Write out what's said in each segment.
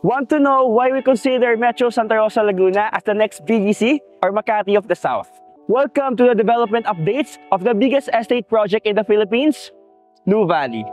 Want to know why we consider Metro Santa Rosa Laguna as the next BGC or Makati of the South? Welcome to the development updates of the biggest estate project in the Philippines, Nuvali.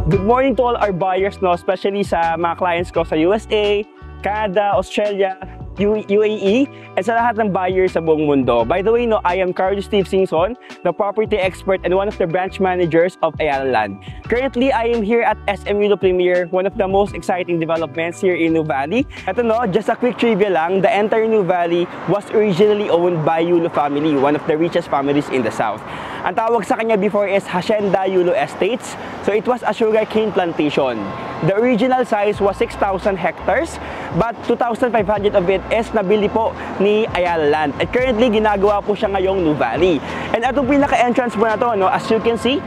Good morning to all our buyers, no, especially sa mga clients ko sa USA, Canada, Australia, UAE, and sa lahat ng buyers sa buong mundo. By the way, no, I am Carlo Steve Singson, the property expert and one of the branch managers of Ayala Land. Currently, I am here at SM Yulo Premier, one of the most exciting developments here in Nuvali. Ito no, just a quick trivia lang, the entire Nuvali was originally owned by Yulo family, one of the richest families in the South. Ang tawag sa kanya before is Hacienda Yulo Estates, so it was a sugarcane plantation. The original size was 6,000 hectares, but 2,500 of it is nabili po ni Ayala Land. At currently, ginagawa po siya ngayong Nuvali. And itong pinaka-entrance po na to, no, as you can see,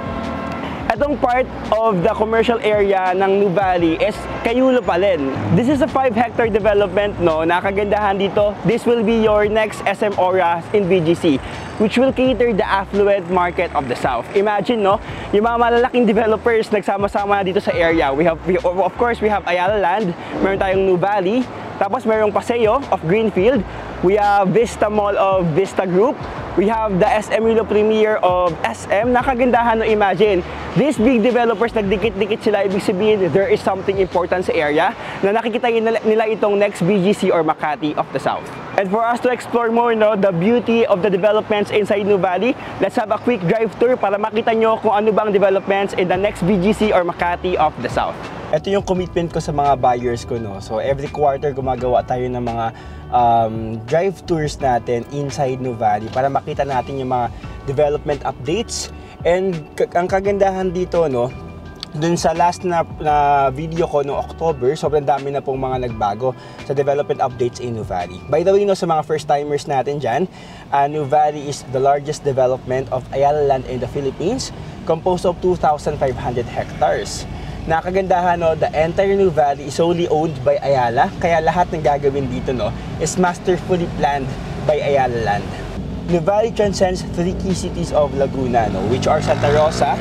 itong part of the commercial area ng Nuvali is Kayulo pa rin. This is a 5-hectare development, no, nakagandahan dito. This will be your next SM Aura in BGC, which will cater the affluent market of the South. Imagine, no, yung mga malalaking developers nagsama-sama dito sa area. Of course, we have Ayala Land, meron tayong Nuvali, tapos merong Paseo of Greenfield, we have Vista Mall of Vista Group, we have the SM Yulo Premier of SM. Nakagandahan, no, imagine, these big developers, nagdikit-dikit sila, ibig sabihin, there is something important sa area na nakikita nila itong next BGC or Makati of the South. And for us to explore more, no, the beauty of the developments inside Nuvali, let's have a quick drive tour para makita nyo kung ano bang developments in the next BGC or Makati of the South. Ito yung commitment ko sa mga buyers ko, no. So every quarter gumagawa tayo ng mga drive tours natin inside Nuvali para makita natin yung mga development updates. And ang kagandahan dito, no, dun sa last na video ko no October, sobrang dami na pong mga nagbago sa development updates in Nuvali. By the way, no, sa mga first timers natin dyan, Nuvali is the largest development of Ayala Land in the Philippines, composed of 2,500 hectares. Nakagandahan, no, the entire Nuvali is solely owned by Ayala, kaya lahat ng gagawin dito, no, is masterfully planned by Ayala Land. Nuvali transcends 3 key cities of Laguna, no, which are Santa Rosa,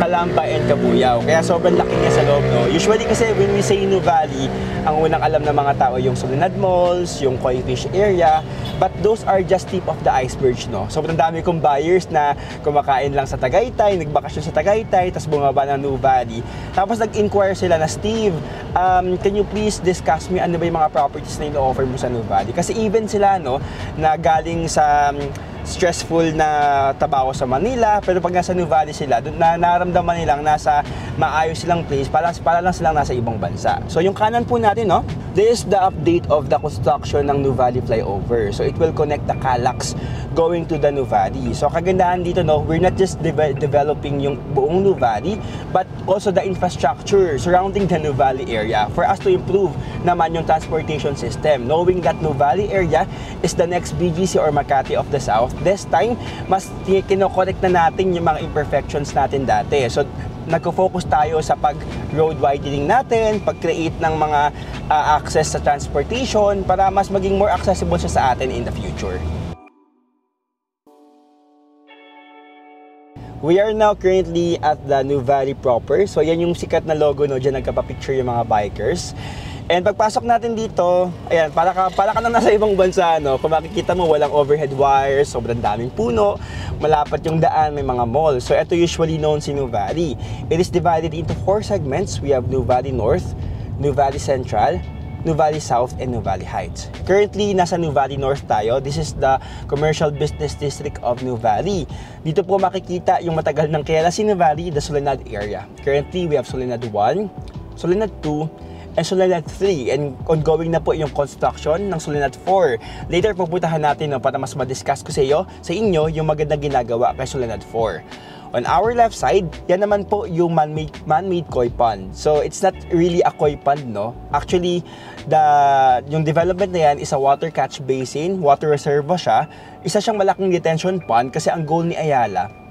Calamba, and Cabuyao. Kaya sobrang laki niya sa loob, no. Usually kasi when we say Nuvali, ang unang alam ng mga tao yung Soledad Malls, yung Koi Fish area, but those are just tip of the iceberg, no. Sobrang dami kong buyers na kumakain lang sa Tagaytay, nagbakasyon sa Tagaytay, tapos bumaba ng Nuvali. Tapos nag-inquire sila na, Steve, can you please discuss me ano ba yung mga properties na ino-offer mo sa Nuvali? Kasi even sila, no, na galing sa stressful na trabaho sa Manila, pero pag nasa Nuvali sila, na naramdaman nilang nasa maayos silang place, para lang silang nasa ibang bansa. So yung kanan po natin, no, this is the update of the construction ng Nuvali flyover. So it will connect the Calax going to the Nuvali. So kagandahan dito, no, we're not just developing yung buong Nuvali, but also the infrastructure surrounding the Nuvali area for us to improve naman yung transportation system. Knowing that Nuvali area is the next BGC or Makati of the South, this time, mas kinokorek na natin yung mga imperfections natin dati. So, nagko-focus tayo sa pag-road widening natin, pag-create ng mga access sa transportation para mas maging more accessible siya sa atin in the future. We are now currently at the Nuvali proper. So, yan yung sikat na logo, no? Diyan nagkapapicture yung mga bikers. And pagpasok natin dito, ayan, para ka nang nasa ibang bansa, no? Kung makikita mo, walang overhead wires, sobrang daming puno, malapat yung daan, may mga mall. So ito usually known si Nuvali. It is divided into 4 segments. We have Nuvali North, Nuvali Central, Nuvali South and Nuvali Heights. Currently, nasa Nuvali North tayo. This is the commercial business district of Nuvali. Dito po makikita yung matagal ng kilala si Nuvali, the Soledad area. Currently, we have Soledad 1, Soledad 2, and Soledad 3, and ongoing na po yung construction ng Soledad 4. Later, pupuntahan natin para mas ma-discuss ko sa inyo yung magandang ginagawa kay Soledad 4. On our left side, yan naman po yung man-made koi pond. So, it's not really a koi pond, no? Actually, yung development na yan is a water catch basin, water reservoir siya. Isa siyang malaking detention pond kasi ang goal ni Ayala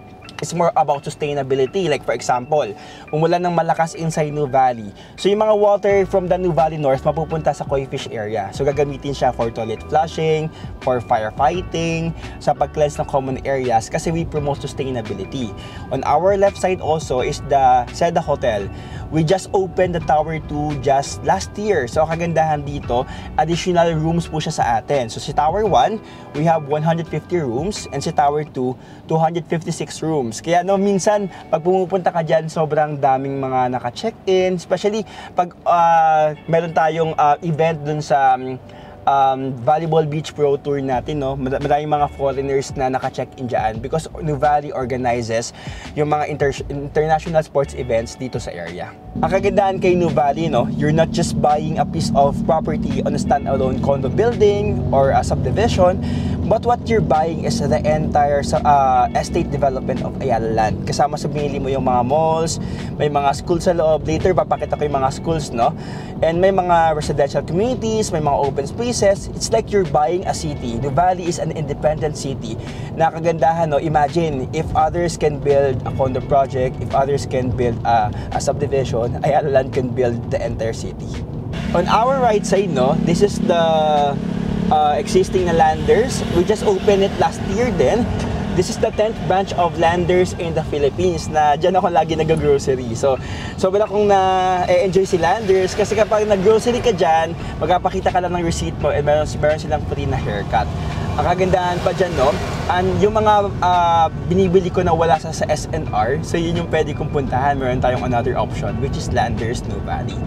is more about sustainability. Like for example, umulan ng malakas inside Nuvali. So yung mga water from the Nuvali North mapupunta sa koi fish area. So gagamitin siya for toilet flushing, for firefighting, sa pag-cleanse ng common areas kasi we promote sustainability. On our left side also is the Seda Hotel. We just opened the Tower 2 just last year. So kagandahan dito, additional rooms po siya sa atin. So si Tower 1, we have 150 rooms, and si Tower 2, 256 rooms. Kaya minsan pag pumupunta ka dyan, sobrang daming mga naka-check-in, especially pag meron tayong event dun sa Volleyball Beach Pro Tour natin, no? Maraming mga foreigners na naka-check-in dyan because Nuvali organizes yung mga international sports events dito sa area. Ang kagandahan kay Nuvali, no? You're not just buying a piece of property on a standalone condo building or a subdivision, but what you're buying is the entire estate development of Ayala Land. Kasama sa binili mo yung mga malls, may mga schools sa loob. Later, papakita ko yung mga schools, no? And may mga residential communities, may mga open spaces. It's like you're buying a city. Nuvali is an independent city. Nakagandahan, no? Imagine, if others can build a condo project, if others can build a subdivision, Ayala Land can build the entire city. On our right side, no? This is the existing na Landers. We just opened it last year din. This is the 10th branch of Landers in the Philippines na dyan ako lagi nag-grocery. So, sobrang akong na-enjoy si Landers kasi kapag nag-grocery ka dyan, magpapakita ka lang ng receipt mo and meron silang free na haircut. Ang kagandahan pa dyan, no? Yung mga binibili ko na wala sa SNR, so yun yung pwede kong puntahan. Meron tayong another option, which is Landers Nuvali.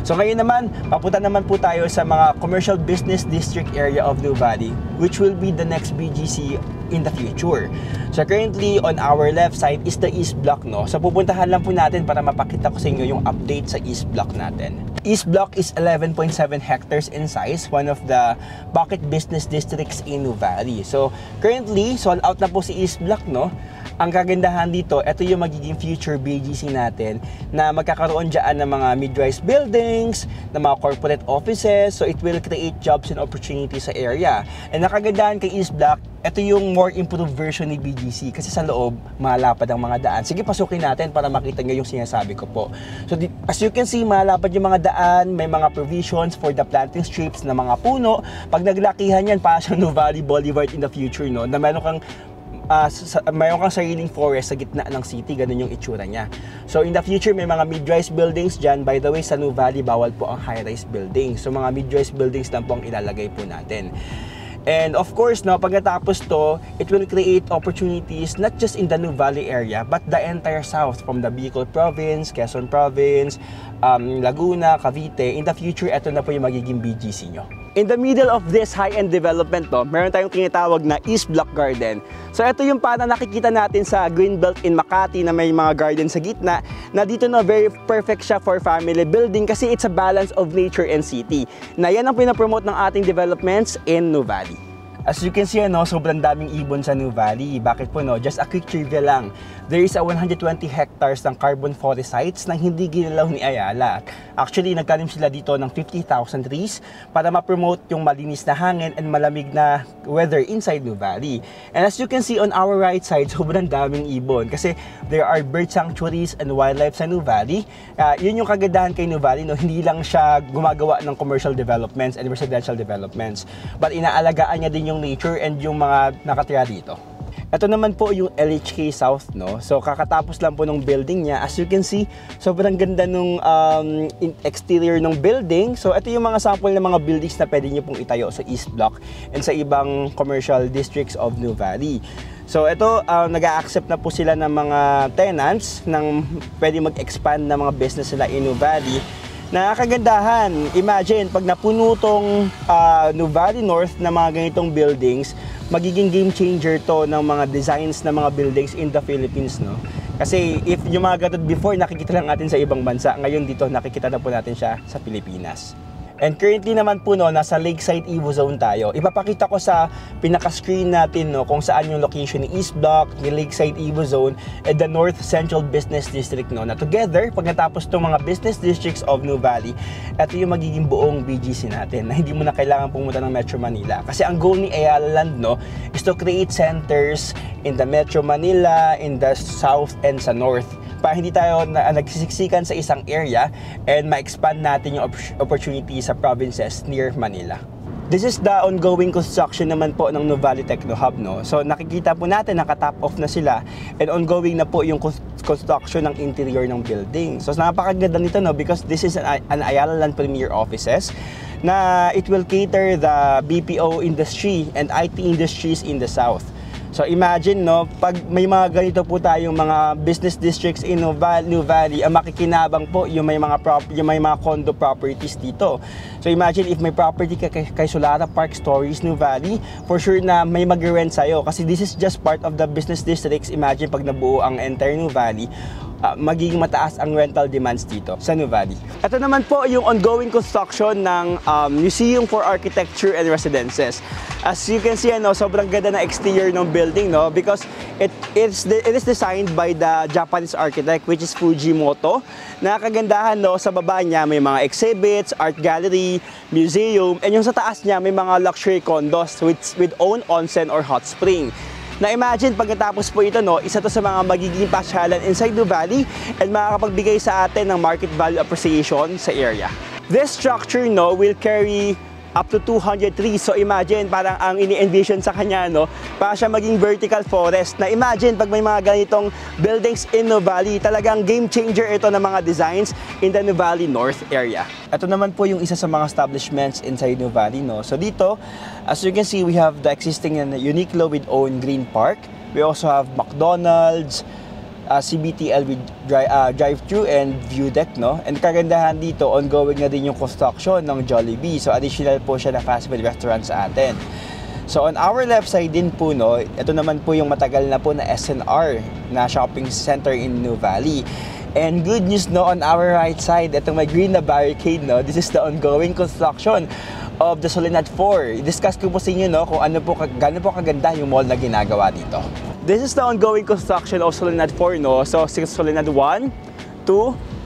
So ngayon naman, papunta naman po tayo sa mga commercial business district area of Nuvali, which will be the next BGC in the future. So currently, on our left side is the East Block, no? So pupuntahan lang po natin para mapakita ko sa inyo yung update sa East Block natin. East Block is 11.7 hectares in size, one of the bucket business districts in Nuvali. So currently, sold out na po si East Block, no? Ang kagandahan dito, ito yung magiging future BGC natin na magkakaroon dyan ng mga mid-rise buildings, ng mga corporate offices, so it will create jobs and opportunities sa area. And ang kagandahan kay East Block, ito yung more improved version ni BGC kasi sa loob, malapad ang mga daan. Sige, pasukin natin para makita nyo yung sinasabi ko po. So, as you can see, malapad yung mga daan, may mga provisions for the planting strips na mga puno. Pag naglakihan yan, para sa Nuvali Boulevard in the future, no? Na meron kang sariling forest sa gitna ng city, ganun yung itsura niya. So in the future, may mga mid-rise buildings dyan. By the way, sa Nuvali, bawal po ang high-rise buildings. So mga mid-rise buildings lang po ang ilalagay po natin. And of course, no, pagkatapos to, it will create opportunities not just in the Nuvali area, but the entire south, from the Bicol Province, Quezon Province, Laguna, Cavite. In the future, ito na po yung magiging BGC nyo. In the middle of this high-end development, no, meron tayong tinatawag na East Block Garden. So ito yung parang nakikita natin sa Greenbelt in Makati na may mga garden sa gitna, na dito na very perfect siya for family building kasi it's a balance of nature and city. Na yan ang pinapromote ng ating developments in Nuvali. As you can see, no, sobrang daming ibon sa Nuvali. Bakit po, no? Just a quick trivia lang. There is a 120 hectares ng carbon forest sites na hindi ginalaw ni Ayala. Actually, nagtanim sila dito ng 50,000 trees para ma-promote yung malinis na hangin and malamig na weather inside Nuvali. And as you can see on our right side, sobrang daming ibon kasi there are bird sanctuaries and wildlife sa Nuvali. Yun yung kagandahan kay Nuvali, no? Hindi lang siya gumagawa ng commercial developments and residential developments, but inaalagaan niya din yung nature and yung mga nakatira dito. Ito naman po yung LHK South, no? So kakatapos lang po ng building niya. As you can see, sobrang ganda nung exterior ng building. So ito yung mga sample ng mga buildings na pwede nyo pong itayo sa East Block and sa ibang commercial districts of Nuvali. So ito, nag-a-accept na po sila ng mga tenants ng pwede mag-expand na mga business nila in Nuvali. Nakakagandahan. Imagine, pag napuno tong Nuvali North na mga ganitong buildings, magiging game changer to ng mga designs ng mga buildings in the Philippines, no? Kasi if yung mga ganito before, nakikita lang natin sa ibang bansa, ngayon dito nakikita na po natin siya sa Pilipinas. And currently naman po, no, nasa Lakeside Evo Zone tayo. Ipapakita ko sa pinaka-screen natin, no, kung saan yung location ni East Block, ni Lakeside Evo Zone, and the North Central Business District, no, na together, pag natapos itong mga business districts of Nuvali, ito yung magiging buong BGC natin, na hindi mo na kailangan pumunta ng Metro Manila. Kasi ang goal ni Ayala Land, no, is to create centers in the Metro Manila, in the South, and sa North, para hindi tayo nagsisiksikan sa isang area and ma-expand natin yung opportunity sa provinces near Manila. This is the ongoing construction naman po ng Nuvali Techno Hub, no? So nakikita po natin naka-top off na sila and ongoing na po yung construction ng interior ng building. So napakaganda nito, no, because this is an Ayala Land Premier Offices na it will cater the BPO industry and IT industries in the South. So imagine, no, pag may mga ganito po tayong mga business districts in Nuvali, ang makikinabang po yung may mga condo properties dito. So imagine if may property kay Solara Park Stories Nuvali, for sure na may mag-rent sa'yo kasi this is just part of the business districts. Imagine pag nabuo ang entire Nuvali, magiging mataas ang rental demands dito sa Nuvali. Ito naman po yung ongoing construction ng Museum for Architecture and Residences. As you can see, ano, sobrang ganda na exterior ng building, no, because it is designed by the Japanese architect, which is Fujimoto. Nakagandahan, no, sa baba niya may mga exhibits, art gallery, museum, and yung sa taas niya may mga luxury condos with own onsen or hot spring. Na-imagine pagkatapos po ito, no, isa to sa mga magiging pasyalan inside Nuvali and makakapagbigay sa atin ng market value appreciation sa area. This structure, no, will carry up to 200 trees. So imagine, parang ang ini-envision sa kanya, no, para siya maging vertical forest. Na imagine, pag may mga ganitong buildings in Nuvali, talagang game changer ito ng mga designs in the Nuvali North area. Ito naman po yung isa sa mga establishments inside Nuvali, no. So dito, as you can see, we have the existing Uniqlo with own Green Park. We also have McDonald's, CBTL with drive-thru and view deck, no? And kagandahan dito, ongoing na din yung construction ng Jollibee. So additional po siya na fast food restaurant sa atin. So on our left side din po, no, ito naman po yung matagal na po na SNR na shopping center in Nuvali. And good news, no, on our right side, itong may green na barricade, no, this is the ongoing construction of the Soledad 4. I-discuss ko po sa inyo, no, kung gaano po kaganda yung mall na ginagawa dito. This is the ongoing construction of Soledad 4, no? So, Soledad 1, 2,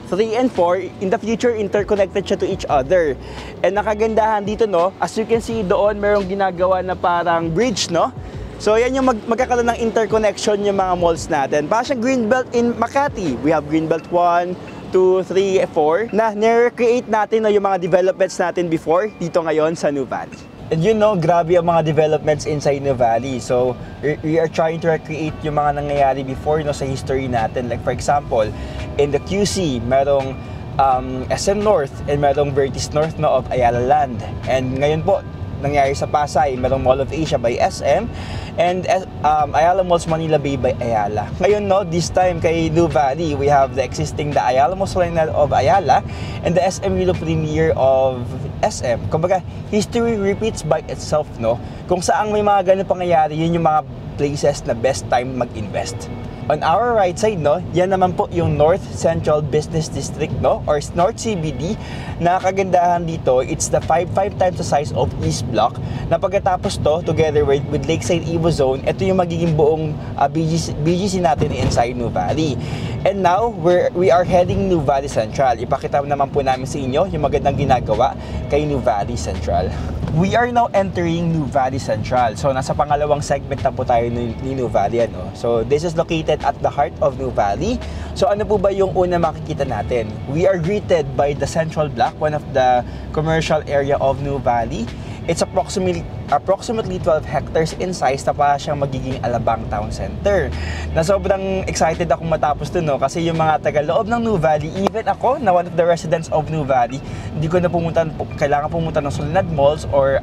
3, and 4, in the future, interconnected siya to each other. And nakagandahan dito, no? As you can see, doon merong ginagawa na parang bridge, no? So, yan yung magkakaroon ng interconnection yung mga malls natin. Para siyang Greenbelt in Makati. We have Greenbelt 1, 2, 3, 4, na nire-recreate natin, no, yung mga developments natin before dito ngayon sa Nuvali. And you know, grabe ang mga developments inside Nuvali. So, we are trying to recreate yung mga nangyayari before, no, sa history natin. Like for example, in the QC, merong SM North and merong Vertis North, no, of Ayala Land. And ngayon po, nangyari sa Pasay, merong Mall of Asia by SM and Ayala Malls Manila Bay by Ayala. Ngayon, no, this time kay Nuvali, we have the existing the Ayala Malls of Ayala and the SM Willow Premier of SM. Kumbaga, history repeats by itself, no? Kung saan may mga ganun pangyayari, yun yung mga places na best time mag-invest. On our right side, no, yan naman po yung North Central Business District, no, or North CBD. Nakagandahan dito, it's the 5 times the size of East Block. Na pagkatapos to, together with Lakeside Evo Zone, ito yung magiging buong BGC natin inside Nuvali. And now, we are heading Nuvali Central. Ipakita naman po namin sa inyo yung magandang ginagawa kay Nuvali Central. We are now entering Nuvali Central. So, nasa pangalawang segment na po tayo ni Nuvali, ano? So, this is located at the heart of Nuvali. So, ano po ba yung una makikita natin? We are greeted by the Central Block, one of the commercial area of Nuvali. It's approximately 12 hectares in size na para siyang magiging Alabang Town Center. Na sobrang excited akong matapos dun, no? Kasi yung mga taga-loob ng Nuvali, even ako na one of the residents of Nuvali, hindi ko na kailangan pumunta ng Soledad Malls or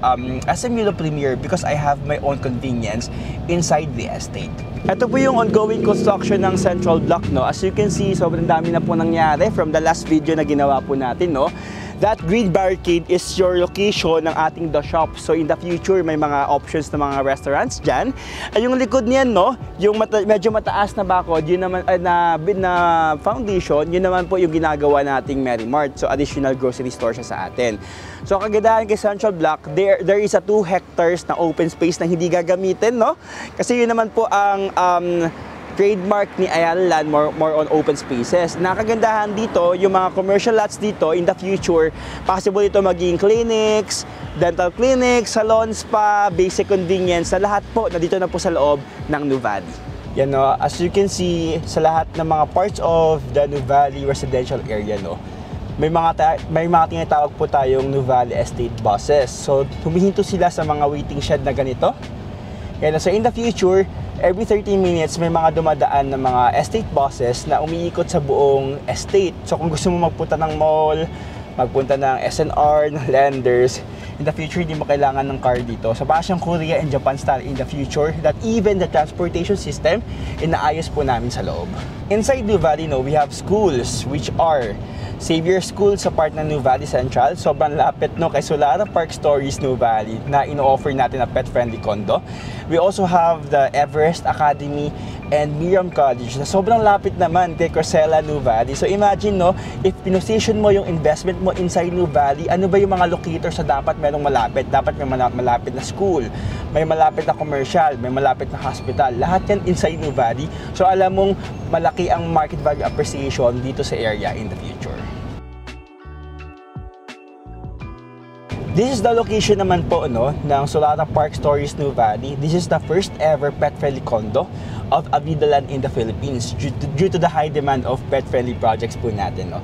SM Milo Premier because I have my own convenience inside the estate. Ito po yung ongoing construction ng Central Block, no? As you can see, sobrang dami na po nangyari from the last video na ginawa po natin, no? That green barricade is your location ng ating The Shop. So in the future, may mga options na mga restaurants dyan. Ay yung likod niyan, no? Yung medyo mataas na bakod, yun naman na foundation, yun naman po yung ginagawa nating Mary Mart. So additional grocery store siya sa atin. So kagandahan kay Central Block, there is a 2 hectares na open space na hindi gagamitin, no? Kasi yun naman po ang trademark ni Ayala Land, more on open spaces. Nakagandahan dito, yung mga commercial lots dito, in the future, possible ito maging clinics, dental clinics, salon, spa, basic convenience, na lahat po na dito na po sa loob ng Nuvali. Yan, no, as you can see, sa lahat ng mga parts of the Nuvali residential area, no, may mga tinatawag po tayong Nuvali Estate buses. So, humihinto sila sa mga waiting shed na ganito. Yan, so in the future, every 30 minutes may mga dumadaan na mga estate buses na umiikot sa buong estate. So kung gusto mo magpunta ng mall, magpunta ng SNR, ng Landers, in the future hindi mo kailangan ng car dito. So para siyang Korea and Japan style in the future, that even the transportation system, inaayos po namin sa loob. Inside Nuvali, no, we have schools which are Xavier School sa part ng Nuvali Central. Sobrang lapit, no, kay Solara Park Stories Nuvali na ino-offer natin na pet-friendly condo. We also have the Everest Academy and Miriam College na sobrang lapit naman kay Corsella Nuvali. So imagine, no, if pinostation mo yung investment mo inside Nuvali, ano ba yung mga locators na dapat merong malapit? Dapat may malapit na school, may malapit na commercial, may malapit na hospital. Lahat yan inside Nuvali. So alam mong malaki ang market value appreciation dito sa area in the future. This is the location naman po, no, ng Solara Park Stories Nuvali. This is the first ever pet-friendly condo of Avida Land in the Philippines due to the high demand of pet-friendly projects po natin, no.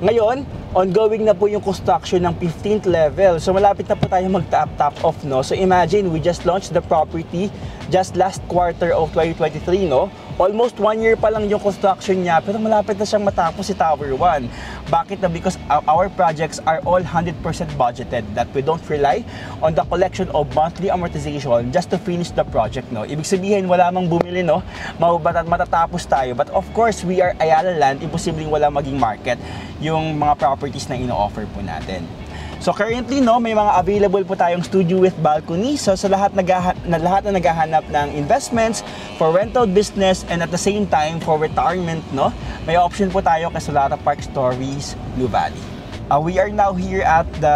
Ngayon, ongoing na po yung construction ng 15th level. So malapit na po tayo mag-top off, no. So imagine, we just launched the property just last quarter of 2023, no. Almost 1 year pa lang yung construction niya, pero malapit na siyang matapos si Tower 1. Bakit na? Because our projects are all 100% budgeted, that we don't rely on the collection of monthly amortization just to finish the project, no. Ibig sabihin, wala mang bumili, no, matatapos tayo. But of course, we are Ayala Land, imposibleng wala maging market yung mga properties na ino-offer po natin. So currently, no, may mga available po tayong studio with balcony. So sa lahat na naghahanap ng investments for rental business and at the same time for retirement, no, may option po tayo kay Solara Park Stories Nuvali. We are now here at the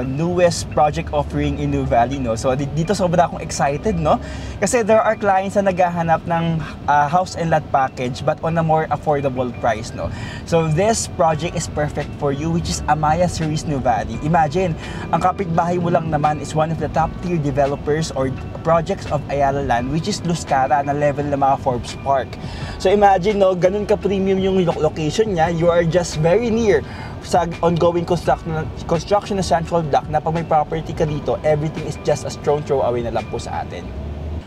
newest project offering in Nuvali, no. So dito sobra akong excited, no, kasi there are clients na naghahanap ng house and lot package but on a more affordable price, no. So this project is perfect for you, which is Amaya Series Nuvali. Imagine, ang kapitbahay mo lang naman is one of the top tier developers or projects of Ayala Land, which is Luz Cara na level ng mga Forbes Park. So imagine, no, ganun ka premium yung location niya. You are just very near sa ongoing construction na Central Block na pag may property ka dito, everything is just a strong throw away na lang po sa atin.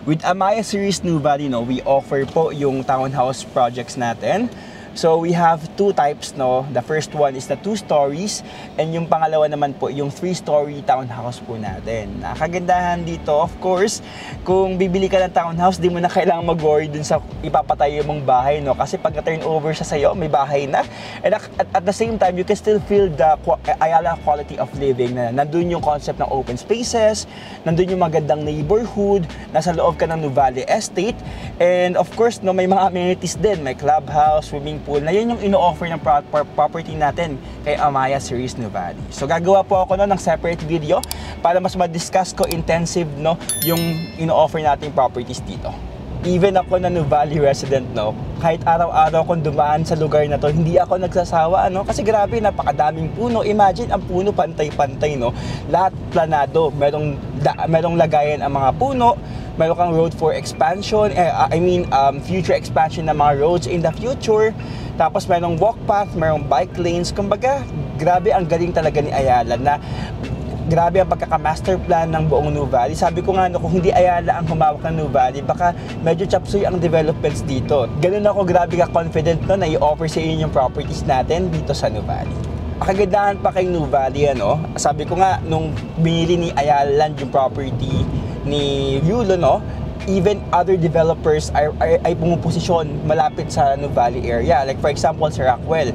With Amaya Series Nuvali, no, we offer po yung townhouse projects natin. So we have 2 types, no. The first one is the 2 stories and yung pangalawa naman po yung 3-story townhouse po natin. Nakagandahan dito, of course, kung bibili ka ng townhouse, di mo na kailangang mag-worry dun sa ipapatayo mong bahay, no. Kasi pag turnover siya sa'yo, may bahay na. And at the same time, you can still feel the Ayala quality of living na nandun yung concept ng open spaces, nandun yung magandang neighborhood, nasa loob ka ng Nuvali Estate, and of course, no, may mga amenities din, may clubhouse, swimming pool, na yun yung ino-offer ng property natin kay Amaya Series Nuvali. So gagawa po ako ng separate video para mas ma-discuss ko intensive, no, yung ino-offer nating properties dito. Even ako na Nuvali resident, no, kahit araw-araw kong dumaan sa lugar na to, hindi ako nagsasawa, ano, kasi grabe, napakadaming puno. Imagine, ang puno pantay-pantay, no, lahat planado, merong lagayan ang mga puno, meron kang road for expansion, future expansion ng mga roads in the future. Tapos merong walk path, merong bike lanes. Kumbaga, grabe, ang galing talaga ni Ayala na grabe ang pagkaka-master plan ng buong Nuvali. Sabi ko nga, no, kung hindi Ayala ang humawak ng Nuvali, baka medyo chapsuy ang developments dito. Ganun ako, grabe ka-confident no, na i-offer sa inyo yung properties natin dito sa Nuvali. Kagandahan pa kay Nuvali, ano, sabi ko nga, nung binili ni Ayala Land yung property ni Yulo, no, even other developers ay pumuposisyon malapit sa Nuvali area. Like for example, sa Rockwell,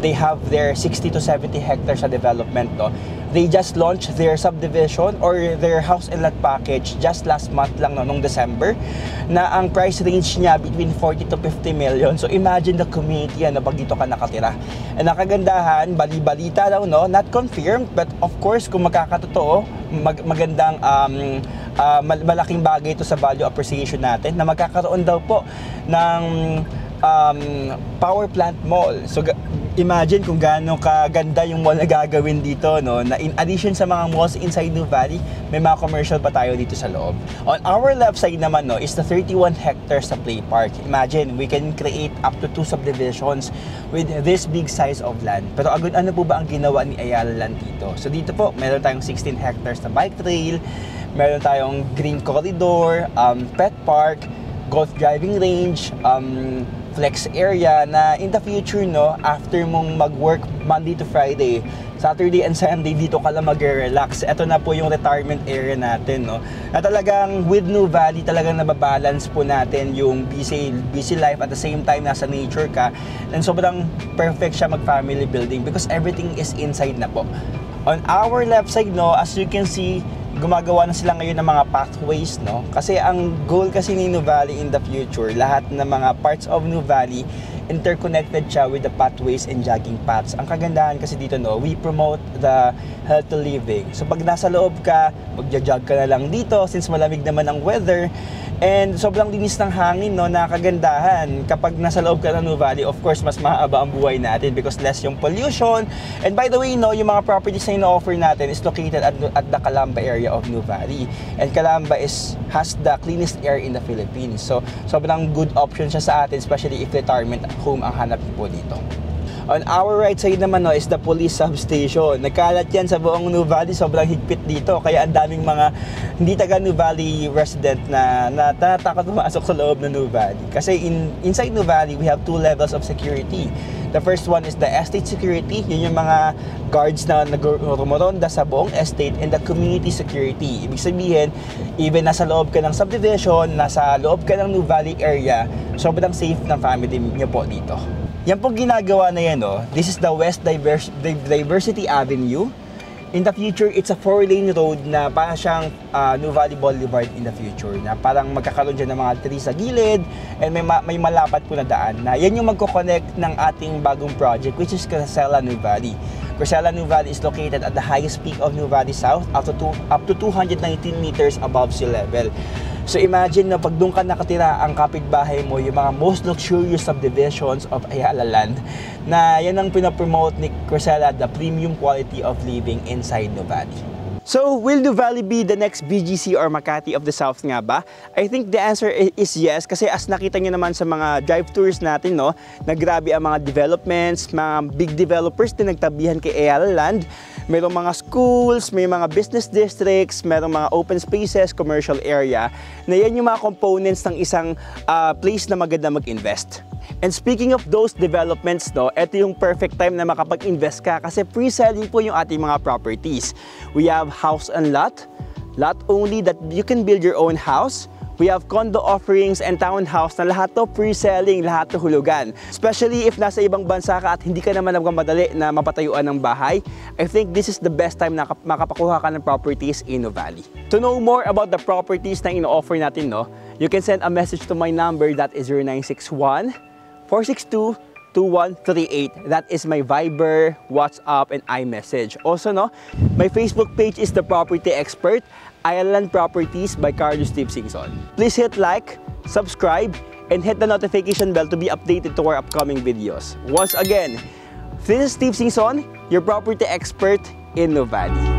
they have their 60 to 70 hectares sa development, no. They just launched their subdivision or their house and lot package just last month lang, no, nung December, na ang price range niya between 40 to 50 million. So imagine the community na pag dito ka nakatira. And nakagandahan, bali-balita daw, no, not confirmed, but of course kung magkakatotoo, magandang malaking bagay ito sa value appreciation natin, na magkakaroon daw po ng power plant mall. So imagine kung gaano kaganda yung mall na gagawin dito, no, na in addition sa mga malls inside Nuvali, may mga commercial pa tayo dito sa loob. On our left side naman, no, is the 31 hectares sa play park. Imagine, we can create up to 2 subdivisions with this big size of land. Pero ano po ba ang ginawa ni Ayala Land dito? So dito po, meron tayong 16 hectares na bike trail, meron tayong green corridor, pet park, golf driving range, flex area na in the future, no, after mong mag-work Monday to Friday, Saturday and Sunday, dito ka lang mag-relax. Ito na po yung retirement area natin, no, na talagang with Nuvali, talagang nababalance po natin yung busy life at the same time nasa nature ka, and sobrang perfect siya mag-family building because everything is inside na po. On our left side, no, as you can see, gumagawa na sila ngayon ng mga pathways, no? Kasi ang goal kasi ni Nuvali in the future, lahat ng mga parts of Nuvali, interconnected siya with the pathways and jogging paths. Ang kagandahan kasi dito, no, we promote the healthy living. So pag nasa loob ka, magja-jog ka na lang dito since malamig naman ang weather. And sobrang linis ng hangin, no, na kagandahan. Kapag nasa loob ka ng Nuvali, of course, mas mahaba ang buhay natin because less yung pollution. And by the way, no, yung mga properties na ino-offer natin is located at the Calamba area of Nuvali. And Calamba has the cleanest air in the Philippines. So, sobrang good option siya sa atin, especially if retirement home ang hanap po dito. On our right side naman, no, is the police substation. Nagkalat yan sa buong Nuvali, sobrang higpit dito. Kaya ang daming mga hindi taga Nuvali resident na natatakot pumasok sa loob ng Nuvali. Kasi inside Nuvali, we have 2 levels of security. The first one is the estate security. Yun yung mga guards na nagrumoronda sa buong estate, and the community security. Ibig sabihin, even nasa loob ka ng subdivision, nasa loob ka ng Nuvali area, sobrang safe ng family niyo po dito. Yan pong ginagawa na yan, no? This is the West Diversity Avenue. In the future, it's a 4-lane road na para siyang Nuvali Boulevard in the future, na parang magkakaroon dyan ng mga trees sa gilid, and may malapat po na daan na yan yung magkoconnect ng ating bagong project, which is Cruzella Nuvali. Cruzella Nuvali is located at the highest peak of Nuvali South, up to 219 meters above sea level. So imagine na pag doon ka nakatira, ang kapitbahay mo, yung mga most luxurious subdivisions of Ayala Land, na yan ang pinapromote ni Cruzella, the premium quality of living inside Nuvali. So, will Nuvali be the next BGC or Makati of the South nga ba? I think the answer is yes, kasi as nakita nyo naman sa mga drive tours natin, no, na grabe ang mga developments, mga big developers na nagtabihan kay Ayala Land. Mayroong mga schools, may mga business districts, mayroong mga open spaces, commercial area, na yan yung mga components ng isang place na maganda mag-invest. And speaking of those developments, no, ito yung perfect time na makapag-invest ka kasi pre-selling po yung ating mga properties. We have house and lot only that you can build your own house. We have condo offerings and townhouse na lahat to pre-selling, lahat to hulugan. Especially if nasa ibang bansa ka at hindi ka naman nagmamadali na mapatayuan ng bahay, I think this is the best time na makapakuha ka ng properties in Nuvali. To know more about the properties na ino-offer natin, no, you can send a message to my number, that is 0961-462-2138. That is my Viber, WhatsApp, and iMessage. Also, no, my Facebook page is The Property Expert, Ayala Land Properties by Carlos Steve Singson. Please hit like, subscribe, and hit the notification bell to be updated to our upcoming videos. Once again, this is Steve Singson, your property expert in Nuvali.